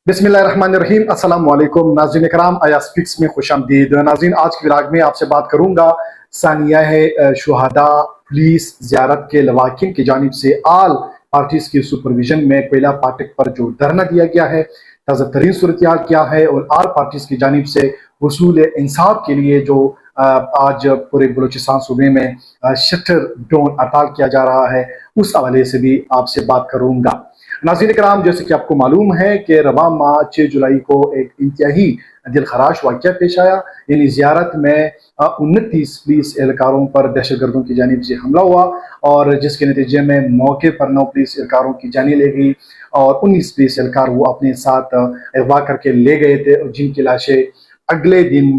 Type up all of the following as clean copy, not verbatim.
बिस्मिल्लाहिर्रहमानिर्रहीम। अस्सलाम वालेकुम नाज़रीन इकराम, अयाज़ फिक्स में खुश आमदीद। नाज़रीन, आज की व्लॉग में आपसे बात करूँगा सानिया शुहदा पुलिस ज़ियारत के लवाकिन की जानिब से आल पार्टीज़ की सुपरविजन में कोयला फाटक पर जो धरना दिया गया है, ताज़ा तरीन सूरत हाल क्या है और आल पार्टीज़ की जानिब से वसूल इंसाफ के लिए जो आज पूरे बलूचिस्तान सूबे में शटर डाउन हड़ताल किया जा रहा है, उस हवाले से भी आपसे बात करूँगा। नाज़रीन कराम, जैसे कि आपको मालूम है कि रवा माह 6 जुलाई को एक इंतहाई दिलखराश वाक़या पेश आया। यानी ज़ियारत में 29 पुलिस एहलकारों पर दहशतगर्दों की जानिब से हमला हुआ और जिसके नतीजे में मौके पर 9 पुलिस एहलकारों की जानें ले गई और 19 पुलिस एहलकार वो अपने साथ अगवा करके ले गए थे और जिनकी लाशें अगले दिन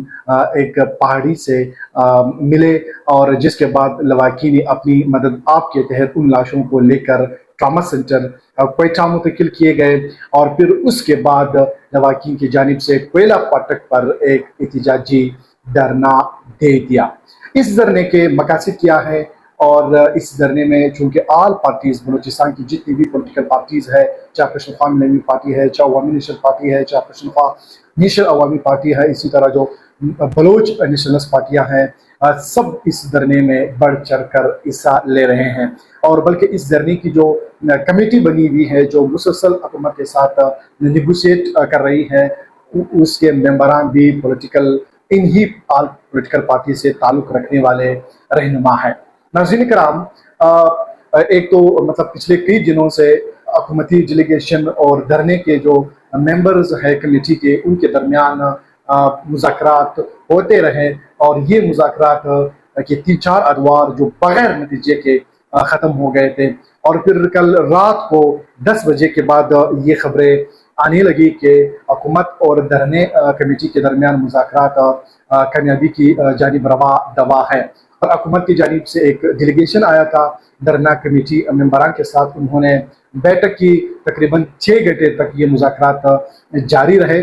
एक पहाड़ी से मिले और जिसके बाद लवाकी ने अपनी मदद आप के तहत उन लाशों को लेकर ट्रामा सेंटर क्वेटा मुंतकिल किए गए और फिर उसके बाद लवाकी की जानिब से कोयला फाटक पर एक एहतजाजी धरना दे दिया। इस धरने के मकासद क्या है और इस धरने में चूंकि आल पार्टीज बलूचिस्तान की जितनी भी पॉलिटिकल पार्टीज है, चाहे पश्तूनख्वा मिलिटेंट पार्टी है, चाहे अवामी नेशनल पार्टी है, चाहे पश्तूनख्वा नेशनल अवामी पार्टी है, इसी तरह जो बलोच नेशनलिस्ट पार्टियां हैं, सब इस धरने में बढ़ चढ़ कर हिस्सा ले रहे हैं। और बल्कि इस धरने की जो कमेटी बनी हुई है जो मुसलसल हुकूमत के साथ निगोशिएट कर रही है, उसके मेंबरान भी पॉलिटिकल इन्हीं आल पॉलिटिकल पार्टी से ताल्लुक रखने वाले रहनुमा है। नाज़रीन कराम, एक तो मतलब पिछले कई दिनों से हुकूमती डेलीगेशन और धरने के जो मेंबर्स है कमेटी के, उनके दरमियान मुज़ाकरात होते रहे और ये मुज़ाकरात के 3-4 अदवार जो बगैर नतीजे के ख़त्म हो गए थे। और फिर कल रात को 10 बजे के बाद ये खबरें आने लगी कि हुकूमत और धरने कमेटी के दरमियान मुज़ाकरात कामयाबी की जानिब रवा दवा है और हुकूमत की जानिब से एक डेलीगेशन आया था धरना कमेटी मेंबरान के साथ। उन्होंने बैठक की, तकरीबन 6 घंटे तक ये मुज़ाकरात जारी रहे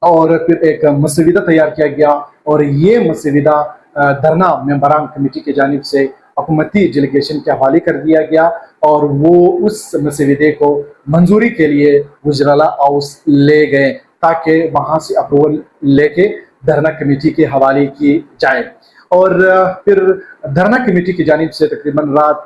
और फिर एक मसविदा तैयार किया गया और ये मसविदा धरना मेंबरान कमेटी की जानिब से हुकूमती डेलीगेशन के हवाले कर दिया गया और वो उस मसविदे को मंजूरी के लिए गुजराला हाउस ले गए ताकि वहाँ से अप्रूवल लेके धरना कमेटी के हवाले की जाए। और फिर धरना कमेटी की जानिब से तकरीबन रात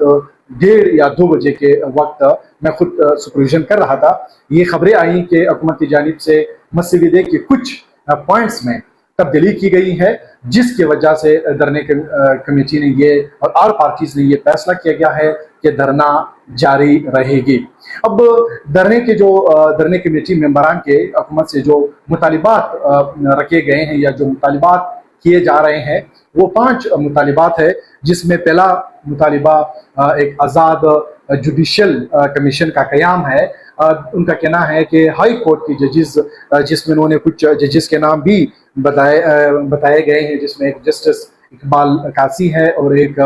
1:30 या 2 बजे के वक्त मैं खुद सुपरविजन कर रहा था, ये खबरें आई कि हुकूमत की जानिब से मसविदे के कुछ पॉइंट्स में तब्दीली की गई है, जिसकी वजह से धरने कमेटी ने ये और आल पार्टीज ने ये फैसला किया गया है कि धरना जारी रहेगी। अब धरने कमेटी मेंबरान के हुकूमत से जो मुतालिबात रखे गए हैं या जो मुतालिबात किए जा रहे हैं, वो 5 मुतालिबात है, जिसमें पहला मुतालिबा एक आज़ाद जुडिशल कमीशन का क़याम है। उनका कहना है कि हाई कोर्ट की जजेस, जिसमें उन्होंने कुछ जजेस के नाम भी बताए गए हैं, जिसमें एक जस्टिस इकबाल कासी है और एक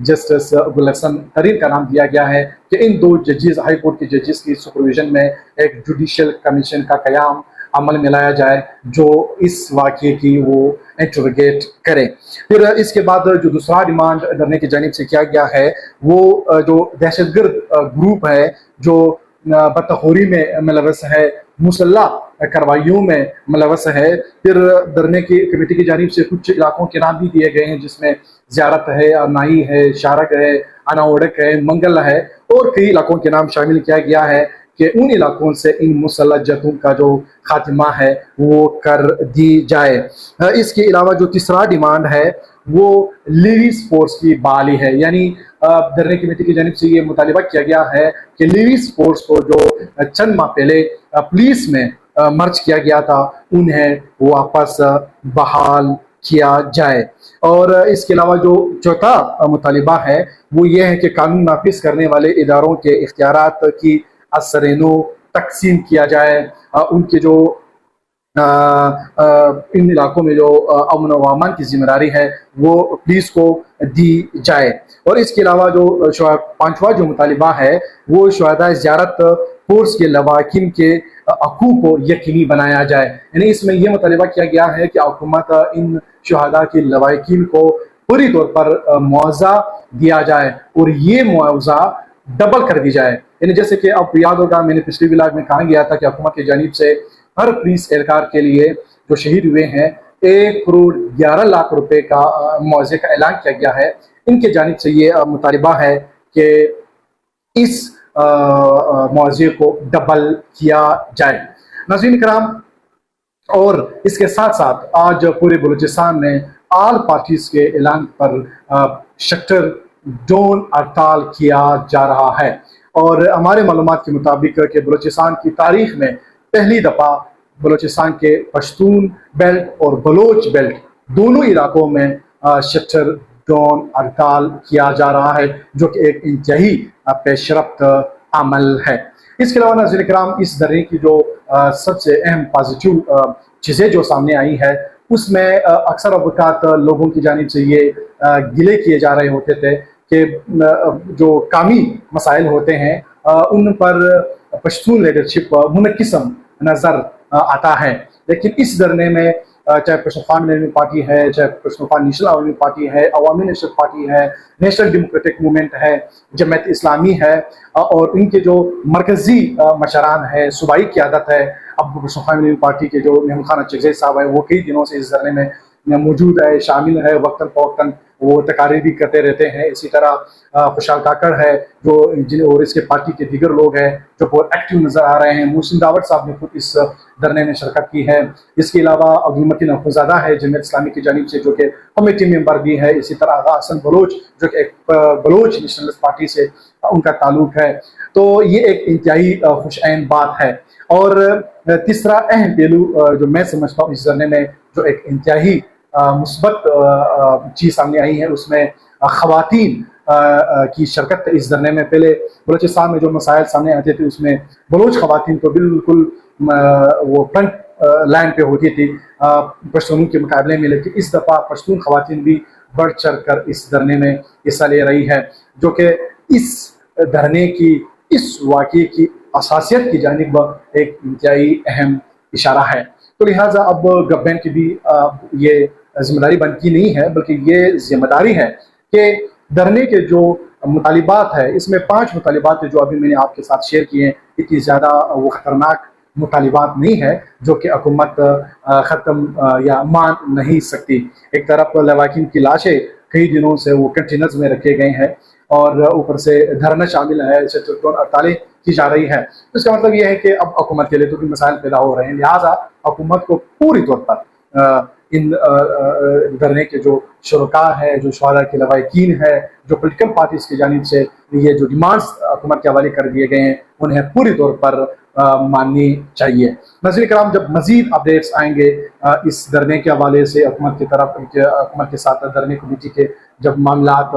जस्टिस गुलहसन तरीन का नाम दिया गया है कि इन 2 जजेस, हाई कोर्ट के जजेस की सुपरविजन में एक जुडिशल कमीशन का क़याम अमल में लाया जाए जो इस वाक़े की वो इंटरोगेट करे। फिर इसके बाद जो दूसरा डिमांड धरने की जानिब से किया गया है, वो जो दहशतगर्द ग्रुप है जो बदतखोरी में मुलव्वस है, मुसल्ला कार्रवाइयों में मुलव्वस है। फिर धरने की कमेटी की जानिब से कुछ इलाकों के नाम भी दिए गए हैं, जिसमें ज़ियारत है, अरनाई है, शारक है, अनाओडक है, मंगल है और कई इलाकों के नाम शामिल किया गया है कि उन इलाकों से इन मुसल्लह जतों का जो खात्मा है वो कर दी जाए। इसके अलावा जो तीसरा डिमांड है वो लिविस फोर्स की बहाली है। यानी धरने कमेटी की जानिब से ये मुतालिबा किया गया है कि लिविस फोर्स को जो चंद माह पहले पुलिस में मर्ज किया गया था, उन्हें वापस बहाल किया जाए। और इसके अलावा जो चौथा मुतालिबा है वो ये है कि कानून नाफिज करने वाले इदारों के इख्तियारात की असरेनो तकसीम किया जाए, उनके जो इन इलाकों में जो अमन व अमान की जिम्मेदारी है वो पुलिस को दी जाए। और इसके अलावा जो 5वां जो मुतालिबा है वो शुहदा ज़ियारत फोर्स के लवाकिन के हकूक़ को यकीनी बनाया जाए। यानी इसमें यह मुतालिबा किया गया है कि हुकूमत इन शुहदा के लवाकिन को पूरी तौर पर मुआवजा दिया जाए और ये मुआवजा डबल कर दी जाए। यानी जैसे कि आपको याद होगा, मैंने पिछले व्लॉग में कहा गया था कि हुकूमत की जानिब से हर पुलिस एहलकार के लिए जो शहीद हुए हैं 1,11,00,000 रुपए का मुआवजे का ऐलान किया गया है। इनके जानिब से ये मुतालिबा है कि इस मुआवजे को डबल किया जाए। नाज़रीन कराम, और इसके साथ साथ आज पूरे बलूचिस्तान में ऑल पार्टीज के ऐलान पर सेक्टर डोन हड़ताल किया जा रहा है। और हमारे मालूमात के मुताबिक कि बलूचिस्तान की तारीख में पहली दफ़ा बलूचिस्तान के पश्तून बेल्ट और बलोच बेल्ट दोनों इलाकों में सेक्टर डोन हड़ताल किया जा रहा है, जो कि एक इंतहाई पेशरफ्त अमल है। इसके अलावा नाज़रीन किराम, इस धरने की जो सबसे अहम पॉजिटिव चीज़ें जो सामने आई है, उसमें अक्सर अवकात लोगों की जानिब से ये गिले किए जा रहे होते थे कि जो कामी मसाइल होते हैं उन पर पश्तून लीडरशिप मुनक़िस्म नज़र आता है। लेकिन इस धरने में चाहे पश्तूनख्वा अवामी पार्टी है, चाहे पश्तूनख्वा नेशनल अवामी पार्टी है, अवामी नेशनल पार्टी है, नेशनल डेमोक्रेटिक मूवमेंट है, जमात इस्लामी है, और इनके जो मरकजी मशरान है, सूबाई क़यादत है, अब पश्तूनख्वा अवामी पार्टी के जो महमूद खान चकज़ई साहब है, वो कई दिनों से इस धरने में मौजूद है, शामिल है, वक्तन फ़वक्तन वो तकारीर भी करते रहते हैं। इसी तरह खुशहाल काकड़ है जो और इसके पार्टी के दीगर लोग हैं जो बहुत एक्टिव नज़र आ रहे हैं। मोहसिन दावड़ साहब ने खुद इस धरने में शिरकत की है। इसके अलावा अब्दुल मतीन अखुंज़ादा है जमात इस्लामी की जानिब से, जो कि कमेटी मेंबर भी है। इसी तरह आगा हसन बलोच जो कि एक बलोच नेशनलिस्ट पार्टी से उनका ताल्लुक है। तो ये एक इंतहाई खुशऐन बात है। और तीसरा अहम पहलू जो मैं समझता हूँ इस धरने में जो एक इंतहाई मुस्बत चीज़ सामने आई है, उसमें ख़वातीन की शिरकत इस धरने में। पहले बलूचिस्तान में जो मसाइल सामने आते थे उसमें बलोच ख़वातीन तो बिल्कुल वो फ्रंट लाइन पे होती थी पश्तूनों के मुकाबले में, लेकिन इस दफ़ा पश्तून ख़वातीन भी बढ़ चढ़ कर इस धरने में हिस्सा ले रही है, जो कि इस धरने की इस वाक़े की असासियत की जानिब एक इंतहाई अहम इशारा है। तो लिहाजा अब गवर्नमेंट की भी ये जिम्मेदारी बनती नहीं है, बल्कि ये जिम्मेदारी है कि धरने के जो मुतालिबात है, इसमें 5 मुतालिबात जो अभी मैंने आपके साथ शेयर किए हैं, इतनी ज़्यादा वो ख़तरनाक मुतालिबात नहीं है जो कि हुकूमत ख़त्म या मान नहीं सकती। एक तरफ लवाकिन की लाशें कई दिनों से वो कंटेनर्स में रखे गए हैं और ऊपर से धरना शामिल है, सेक्टर हड़तालें की जा रही है। तो इसका मतलब यह है कि अब हुकूमत के लिए तो भी मसाइल पैदा हो रहे हैं, लिहाजा हुकूमत को पूरी तौर पर इन धरने के जो शुरका है, जो शुहदा के लवाकिन है, जो पोलिटिकल पार्टीज की जानिब से ये जो डिमांड्स हुकूमत के हवाले कर दिए गए हैं, उन्हें पूरी तौर पर माननी चाहिए। नाज़रीन किराम, जब मज़ीद अपडेट्स आएंगे इस धरने के हवाले से हुकूमत की तरफ, हुकूमत के साथ धरने कमेटी के जब मामलात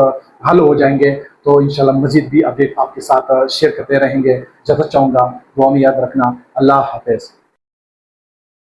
हल हो जाएंगे तो इंशाल्लाह मज़ीद भी अपडेट आपके साथ शेयर करते रहेंगे। इजाज़त चाहूँगा, दुआ में याद रखना। अल्लाह हाफ़िज़।